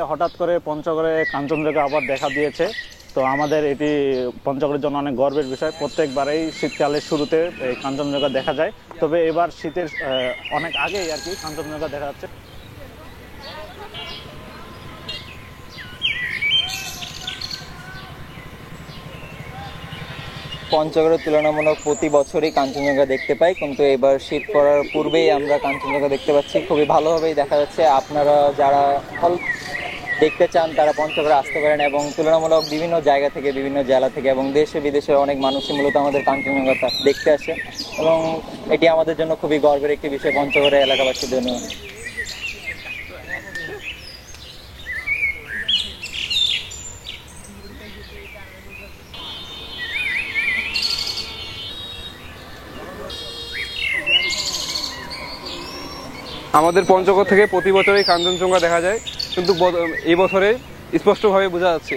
হঠাৎ করে পঞ্চগড়ে কাঞ্চনজঙ্ঘা আবার দেখা দিয়েছে। তো আমাদের এটি পঞ্চগড়ের জন্য অনেক গর্বের বিষয়। প্রত্যেকবারেই শীতকালের শুরুতে এই কাঞ্চনজঙ্ঘা দেখা যায়, তবে এবার শীতের অনেক আগেই আর কি কাঞ্চনজঙ্ঘা দেখা যাচ্ছে। পঞ্চগড়ে তুলনামূলক প্রতি বছরই কাঞ্চনজঙ্ঘা দেখতে পাই, কিন্তু এবার শীত পড়ার পূর্বেই আমরা কাঞ্চনজঙ্ঘা দেখতে পাচ্ছি। খুবই ভালোভাবেই দেখা যাচ্ছে। আপনারা যারা দেখতে চান তারা পঞ্চগড়ে আসতে পারেন, এবং তুলনামূলক বিভিন্ন জায়গা থেকে, বিভিন্ন জেলা থেকে এবং দেশে বিদেশের অনেক মানুষই মূলত আমাদের কাঞ্চনজঙ্ঘা দেখতে আসে, এবং এটি আমাদের জন্য খুবই গর্বের একটি বিষয় পঞ্চগড়ের এলাকাবাসীর জন্য। আমাদের পঞ্চগড় থেকে প্রতি বছরই কাঞ্চনজঙ্ঘা দেখা যায়, কিন্তু এই বছরে স্পষ্টভাবে বোঝা যাচ্ছে